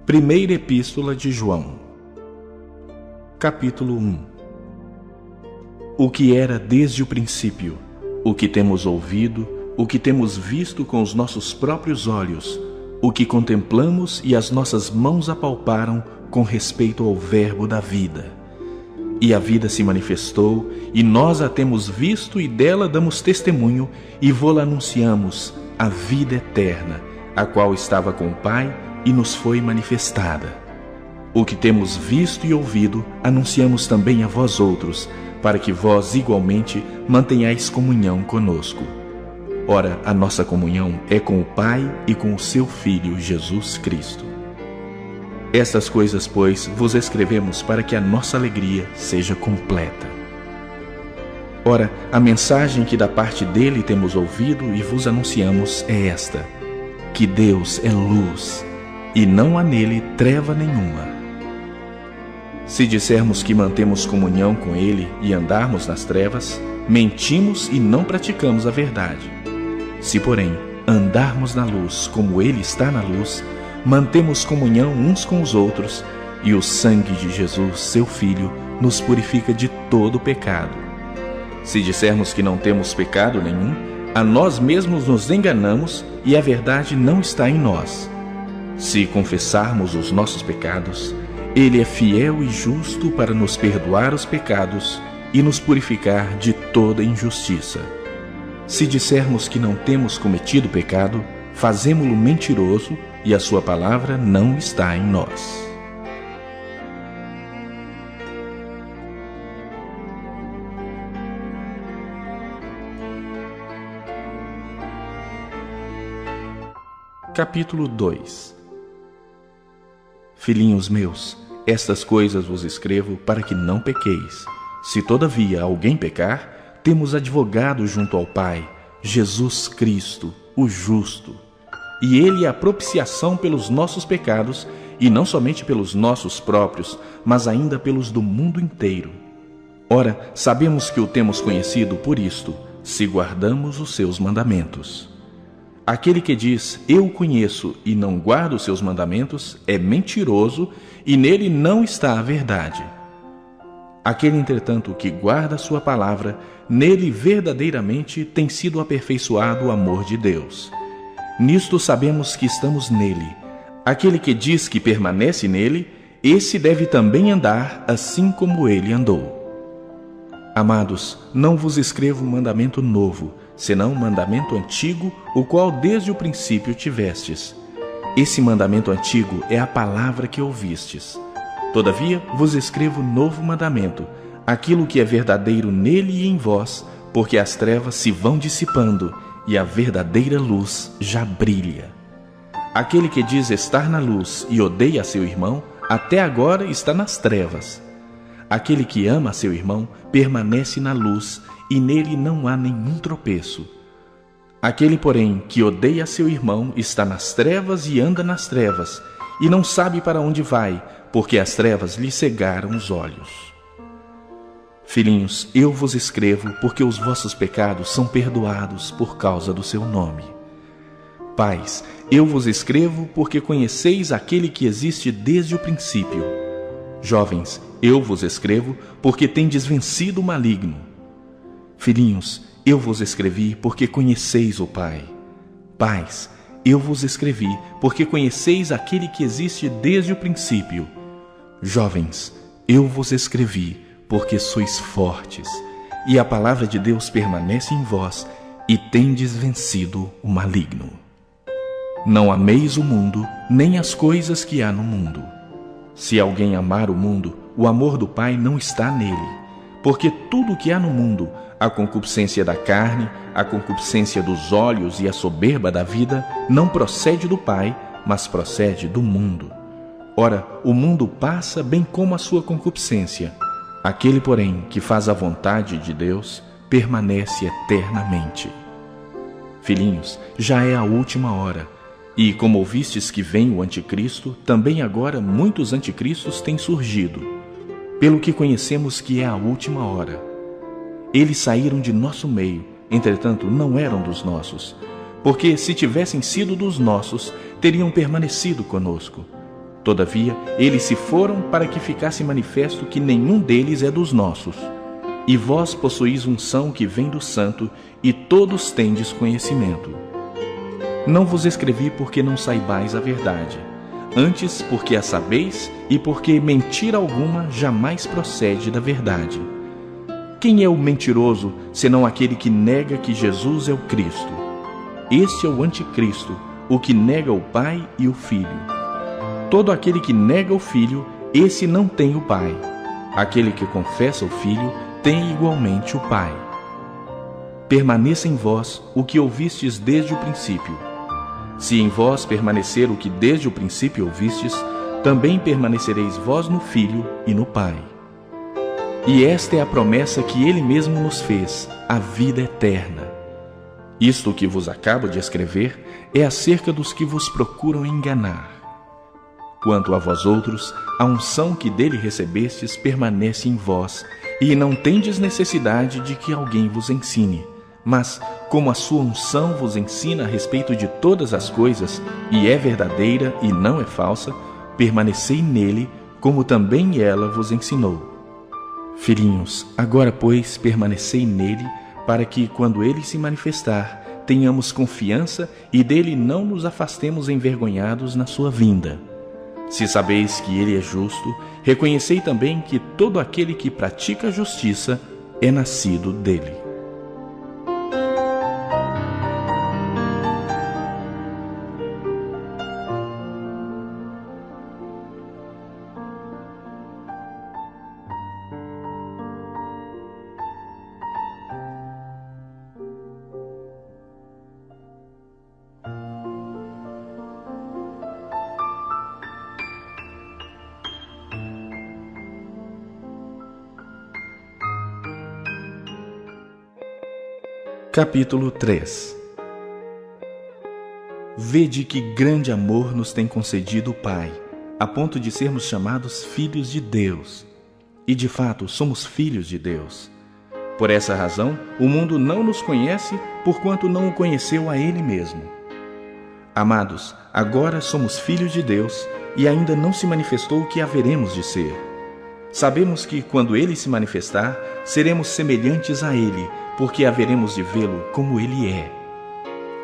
Primeira Epístola de João, capítulo 1. O que era desde o princípio, o que temos ouvido, o que temos visto com os nossos próprios olhos, o que contemplamos e as nossas mãos apalparam com respeito ao Verbo da vida. E a vida se manifestou, e nós a temos visto e dela damos testemunho, e vô-la anunciamos, a vida eterna, a qual estava com o Pai e nos foi manifestada. O que temos visto e ouvido, anunciamos também a vós outros, para que vós igualmente mantenhais comunhão conosco. Ora, a nossa comunhão é com o Pai e com o seu Filho Jesus Cristo. Estas coisas, pois, vos escrevemos para que a nossa alegria seja completa. Ora, a mensagem que da parte dele temos ouvido e vos anunciamos é esta: que Deus é luz, e não há nele treva nenhuma. Se dissermos que mantemos comunhão com ele e andarmos nas trevas, mentimos e não praticamos a verdade. Se, porém, andarmos na luz como ele está na luz, mantemos comunhão uns com os outros, e o sangue de Jesus, seu Filho, nos purifica de todo pecado. Se dissermos que não temos pecado nenhum, a nós mesmos nos enganamos e a verdade não está em nós. Se confessarmos os nossos pecados, ele é fiel e justo para nos perdoar os pecados e nos purificar de toda injustiça. Se dissermos que não temos cometido pecado, fazemo-lo mentiroso e a sua palavra não está em nós. Capítulo 2. Filhinhos meus, estas coisas vos escrevo para que não pequeis. Se todavia alguém pecar, temos advogado junto ao Pai, Jesus Cristo, o justo. E ele é a propiciação pelos nossos pecados, e não somente pelos nossos próprios, mas ainda pelos do mundo inteiro. Ora, sabemos que o temos conhecido por isto, se guardamos os seus mandamentos. Aquele que diz, eu o conheço, e não guarda os seus mandamentos, é mentiroso, e nele não está a verdade. Aquele, entretanto, que guarda a sua palavra, nele verdadeiramente tem sido aperfeiçoado o amor de Deus. Nisto sabemos que estamos nele. Aquele que diz que permanece nele, esse deve também andar assim como ele andou. Amados, não vos escrevo um mandamento novo, senão um mandamento antigo, o qual desde o princípio tivestes. Esse mandamento antigo é a palavra que ouvistes. Todavia vos escrevo novo mandamento, aquilo que é verdadeiro nele e em vós, porque as trevas se vão dissipando, e a verdadeira luz já brilha. Aquele que diz estar na luz e odeia seu irmão, até agora está nas trevas. Aquele que ama seu irmão permanece na luz, e nele não há nenhum tropeço. Aquele, porém, que odeia seu irmão está nas trevas e anda nas trevas, e não sabe para onde vai, porque as trevas lhe cegaram os olhos. Filhinhos, eu vos escrevo porque os vossos pecados são perdoados por causa do seu nome. Pais, eu vos escrevo porque conheceis aquele que existe desde o princípio. Jovens, eu vos escrevo porque tendes vencido o maligno. Filhinhos, eu vos escrevi porque conheceis o Pai. Pais, eu vos escrevi porque conheceis aquele que existe desde o princípio. Jovens, eu vos escrevi porque sois fortes, e a palavra de Deus permanece em vós, e tendes vencido o maligno. Não ameis o mundo, nem as coisas que há no mundo. Se alguém amar o mundo, o amor do Pai não está nele, porque tudo o que há no mundo, a concupiscência da carne, a concupiscência dos olhos e a soberba da vida, não procede do Pai, mas procede do mundo. Ora, o mundo passa bem como a sua concupiscência. Aquele, porém, que faz a vontade de Deus, permanece eternamente. Filhinhos, já é a última hora, e como ouvistes que vem o anticristo, também agora muitos anticristos têm surgido, pelo que conhecemos que é a última hora. Eles saíram de nosso meio, entretanto não eram dos nossos, porque se tivessem sido dos nossos, teriam permanecido conosco. Todavia, eles se foram para que ficasse manifesto que nenhum deles é dos nossos. E vós possuís unção que vem do Santo, e todos tendes conhecimento. Não vos escrevi porque não saibais a verdade, antes porque a sabeis e porque mentira alguma jamais procede da verdade. Quem é o mentiroso, senão aquele que nega que Jesus é o Cristo? Este é o anticristo, o que nega o Pai e o Filho. Todo aquele que nega o Filho, esse não tem o Pai. Aquele que confessa o Filho, tem igualmente o Pai. Permaneça em vós o que ouvistes desde o princípio. Se em vós permanecer o que desde o princípio ouvistes, também permanecereis vós no Filho e no Pai. E esta é a promessa que Ele mesmo nos fez, a vida eterna. Isto que vos acabo de escrever é acerca dos que vos procuram enganar. Quanto a vós outros, a unção que dele recebestes permanece em vós, e não tendes necessidade de que alguém vos ensine. Mas, como a sua unção vos ensina a respeito de todas as coisas, e é verdadeira e não é falsa, permanecei nele, como também ela vos ensinou. Filhinhos, agora, pois, permanecei nele, para que, quando ele se manifestar, tenhamos confiança e dele não nos afastemos envergonhados na sua vinda. Se sabeis que ele é justo, reconhecei também que todo aquele que pratica a justiça é nascido dele. Capítulo 3. Vede que grande amor nos tem concedido o Pai, a ponto de sermos chamados filhos de Deus. E de fato somos filhos de Deus. Por essa razão, o mundo não nos conhece, porquanto não o conheceu a Ele mesmo. Amados, agora somos filhos de Deus, e ainda não se manifestou o que haveremos de ser. Sabemos que, quando Ele se manifestar, seremos semelhantes a Ele, porque haveremos de vê-lo como Ele é.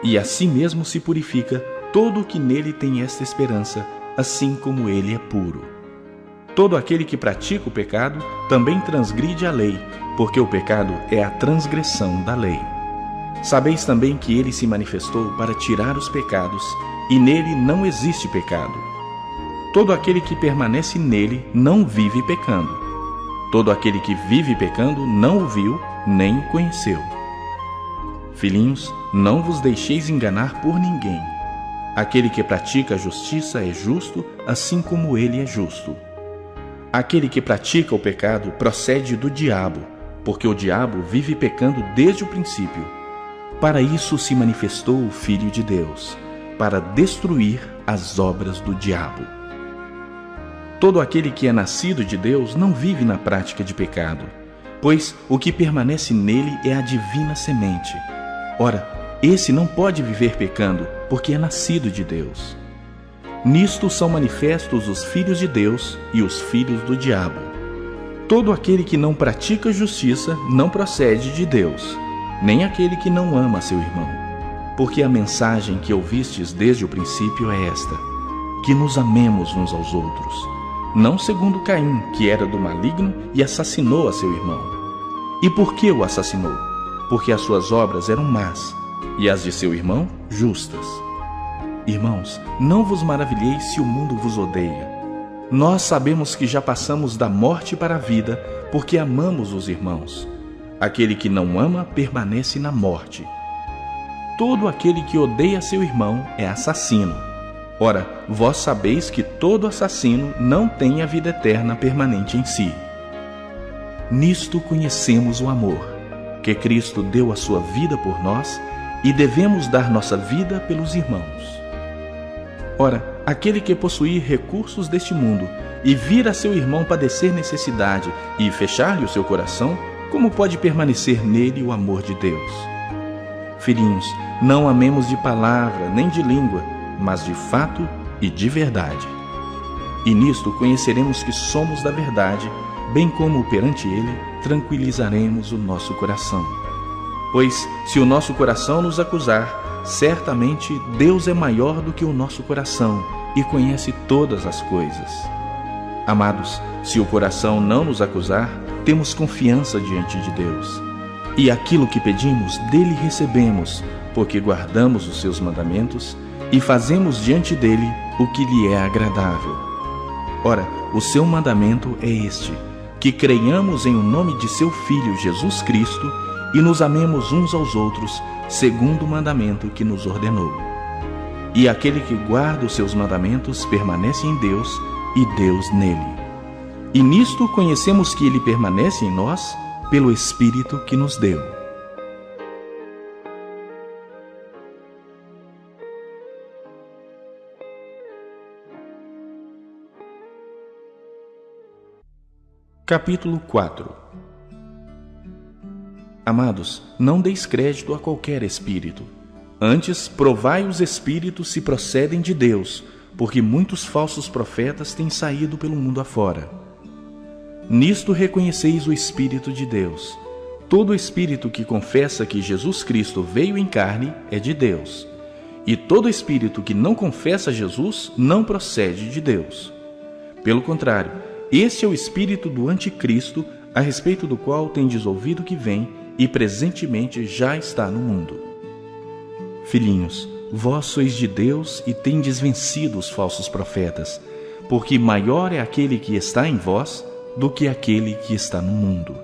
E assim mesmo se purifica todo o que nele tem esta esperança, assim como Ele é puro. Todo aquele que pratica o pecado também transgride a lei, porque o pecado é a transgressão da lei. Sabeis também que Ele se manifestou para tirar os pecados, e nele não existe pecado. Todo aquele que permanece nele não vive pecando. Todo aquele que vive pecando não o viu, nem o conheceu. Filhinhos, não vos deixeis enganar por ninguém. Aquele que pratica a justiça é justo, assim como ele é justo. Aquele que pratica o pecado procede do diabo, porque o diabo vive pecando desde o princípio. Para isso se manifestou o Filho de Deus, para destruir as obras do diabo. Todo aquele que é nascido de Deus não vive na prática de pecado, pois o que permanece nele é a divina semente. Ora, esse não pode viver pecando, porque é nascido de Deus. Nisto são manifestos os filhos de Deus e os filhos do diabo. Todo aquele que não pratica justiça não procede de Deus, nem aquele que não ama seu irmão. Porque a mensagem que ouvistes desde o princípio é esta: que nos amemos uns aos outros. Não segundo Caim, que era do maligno e assassinou a seu irmão. E por que o assassinou? Porque as suas obras eram más, e as de seu irmão justas. Irmãos, não vos maravilheis se o mundo vos odeia. Nós sabemos que já passamos da morte para a vida, porque amamos os irmãos. Aquele que não ama permanece na morte. Todo aquele que odeia seu irmão é assassino. Ora, vós sabeis que todo assassino não tem a vida eterna permanente em si. Nisto conhecemos o amor, que Cristo deu a sua vida por nós, e devemos dar nossa vida pelos irmãos. Ora, aquele que possuir recursos deste mundo, e vir a seu irmão padecer necessidade, e fechar-lhe o seu coração, como pode permanecer nele o amor de Deus? Filhinhos, não amemos de palavra nem de língua, mas de fato e de verdade. E nisto conheceremos que somos da verdade, bem como perante Ele tranquilizaremos o nosso coração. Pois, se o nosso coração nos acusar, certamente Deus é maior do que o nosso coração e conhece todas as coisas. Amados, se o coração não nos acusar, temos confiança diante de Deus. E aquilo que pedimos, dele recebemos, porque guardamos os seus mandamentos e fazemos diante dele o que lhe é agradável. Ora, o seu mandamento é este, que creiamos em o nome de seu Filho Jesus Cristo e nos amemos uns aos outros, segundo o mandamento que nos ordenou. E aquele que guarda os seus mandamentos permanece em Deus e Deus nele. E nisto conhecemos que ele permanece em nós pelo Espírito que nos deu. Capítulo 4. Amados, não deis crédito a qualquer espírito. Antes, provai os espíritos se procedem de Deus, porque muitos falsos profetas têm saído pelo mundo afora. Nisto reconheceis o Espírito de Deus. Todo espírito que confessa que Jesus Cristo veio em carne é de Deus. E todo espírito que não confessa Jesus não procede de Deus. Pelo contrário, este é o espírito do anticristo, a respeito do qual tendes ouvido que vem e presentemente já está no mundo. Filhinhos, vós sois de Deus e tendes vencido os falsos profetas, porque maior é aquele que está em vós do que aquele que está no mundo.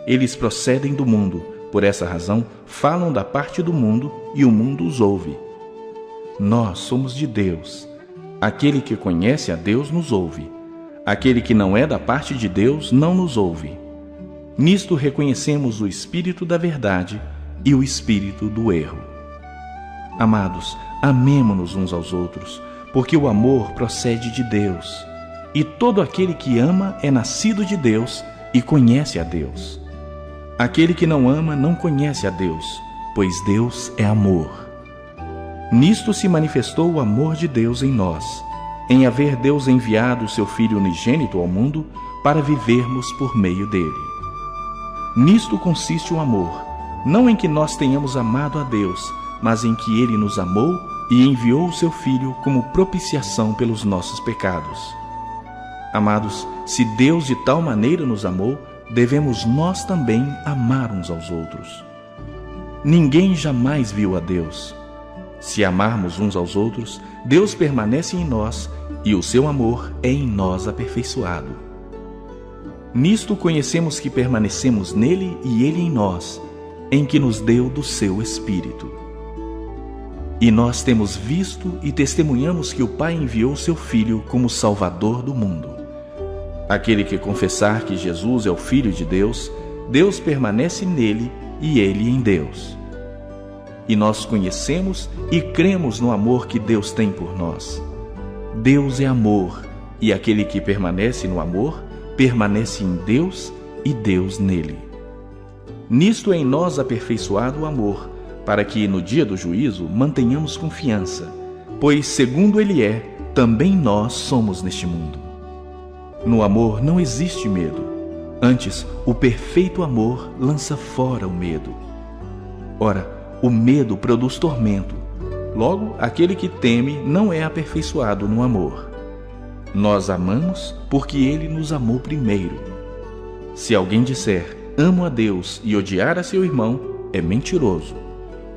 Eles procedem do mundo, por essa razão falam da parte do mundo e o mundo os ouve. Nós somos de Deus. Aquele que conhece a Deus nos ouve. Aquele que não é da parte de Deus não nos ouve. Nisto reconhecemos o espírito da verdade e o espírito do erro. Amados, amemo-nos uns aos outros, porque o amor procede de Deus. E todo aquele que ama é nascido de Deus e conhece a Deus. Aquele que não ama não conhece a Deus, pois Deus é amor. Nisto se manifestou o amor de Deus em nós, em haver Deus enviado o seu Filho unigênito ao mundo para vivermos por meio dele. Nisto consiste o amor, não em que nós tenhamos amado a Deus, mas em que ele nos amou e enviou o seu Filho como propiciação pelos nossos pecados. Amados, se Deus de tal maneira nos amou, devemos nós também amar uns aos outros. Ninguém jamais viu a Deus. Se amarmos uns aos outros, Deus permanece em nós e o seu amor é em nós aperfeiçoado. Nisto conhecemos que permanecemos nele e ele em nós, em que nos deu do seu Espírito. E nós temos visto e testemunhamos que o Pai enviou seu Filho como Salvador do mundo. Aquele que confessar que Jesus é o Filho de Deus, Deus permanece nele e ele em Deus. E nós conhecemos e cremos no amor que Deus tem por nós. Deus é amor, e aquele que permanece no amor, permanece em Deus e Deus nele. Nisto é em nós aperfeiçoado o amor, para que no dia do juízo mantenhamos confiança, pois segundo ele é, também nós somos neste mundo. No amor não existe medo, antes o perfeito amor lança fora o medo. Ora, o medo produz tormento, logo aquele que teme não é aperfeiçoado no amor. Nós amamos porque ele nos amou primeiro. Se alguém disser, amo a Deus e odiar a seu irmão, é mentiroso.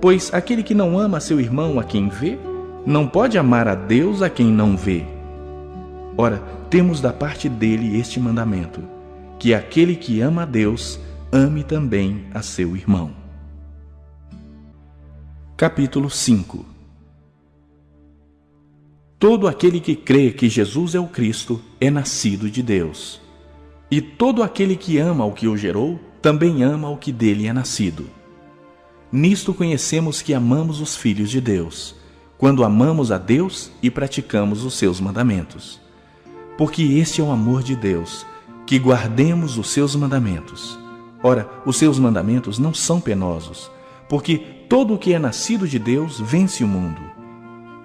Pois aquele que não ama a seu irmão a quem vê, não pode amar a Deus a quem não vê. Ora, temos da parte dele este mandamento, que aquele que ama a Deus, ame também a seu irmão. Capítulo 5. Todo aquele que crê que Jesus é o Cristo é nascido de Deus. E todo aquele que ama o que o gerou, também ama o que dele é nascido. Nisto conhecemos que amamos os filhos de Deus, quando amamos a Deus e praticamos os seus mandamentos. Porque este é o amor de Deus, que guardemos os seus mandamentos. Ora, os seus mandamentos não são penosos, porque todo o que é nascido de Deus vence o mundo.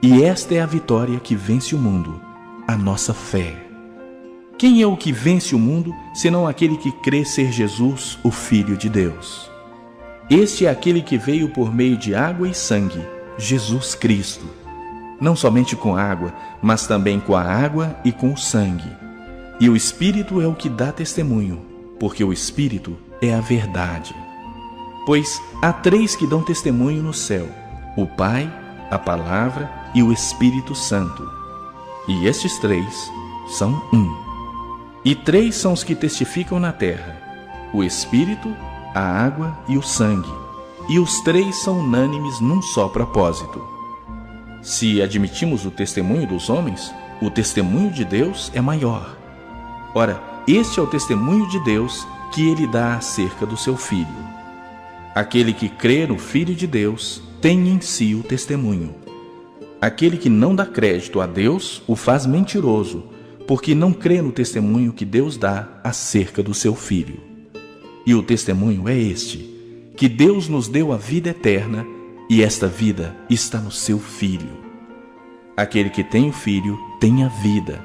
E esta é a vitória que vence o mundo, a nossa fé. Quem é o que vence o mundo, senão aquele que crê ser Jesus, o Filho de Deus? Este é aquele que veio por meio de água e sangue, Jesus Cristo. Não somente com água, mas também com a água e com o sangue. E o Espírito é o que dá testemunho, porque o Espírito é a verdade. Pois há 3 que dão testemunho no céu: o Pai, a Palavra e o Espírito Santo. E estes 3 são um. E 3 são os que testificam na terra: o Espírito, a água e o sangue. E os 3 são unânimes num só propósito. Se admitimos o testemunho dos homens, o testemunho de Deus é maior. Ora, este é o testemunho de Deus que ele dá acerca do seu Filho. Aquele que crê no Filho de Deus tem em si o testemunho. Aquele que não dá crédito a Deus o faz mentiroso, porque não crê no testemunho que Deus dá acerca do seu Filho. E o testemunho é este: que Deus nos deu a vida eterna, e esta vida está no seu Filho. Aquele que tem o Filho tem a vida.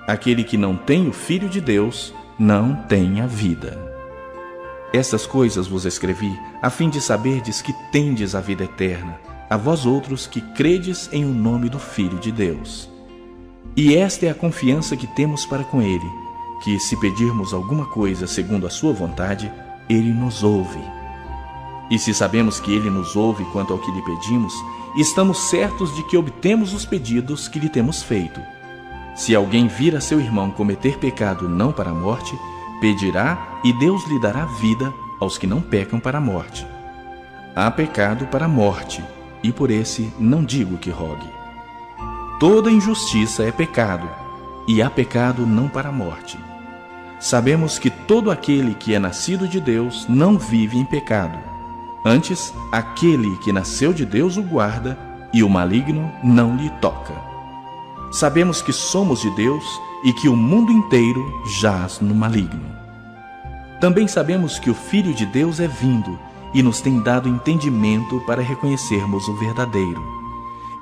Aquele que não tem o Filho de Deus não tem a vida. Estas coisas vos escrevi, a fim de saberdes que tendes a vida eterna, a vós outros que credes em o nome do Filho de Deus. E esta é a confiança que temos para com Ele, que se pedirmos alguma coisa segundo a sua vontade, Ele nos ouve. E se sabemos que Ele nos ouve quanto ao que lhe pedimos, estamos certos de que obtemos os pedidos que lhe temos feito. Se alguém vir a seu irmão cometer pecado não para a morte, pedirá e Deus lhe dará vida aos que não pecam para a morte. Há pecado para a morte, e por esse não digo que rogue. Toda injustiça é pecado, e há pecado não para a morte. Sabemos que todo aquele que é nascido de Deus não vive em pecado. Antes, aquele que nasceu de Deus o guarda, e o maligno não lhe toca. Sabemos que somos de Deus e que o mundo inteiro jaz no maligno. Também sabemos que o Filho de Deus é vindo e nos tem dado entendimento para reconhecermos o verdadeiro.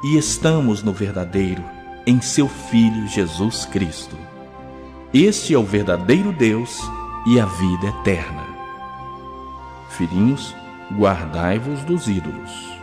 E estamos no verdadeiro, em seu Filho Jesus Cristo. Este é o verdadeiro Deus e a vida eterna. Filhinhos, guardai-vos dos ídolos.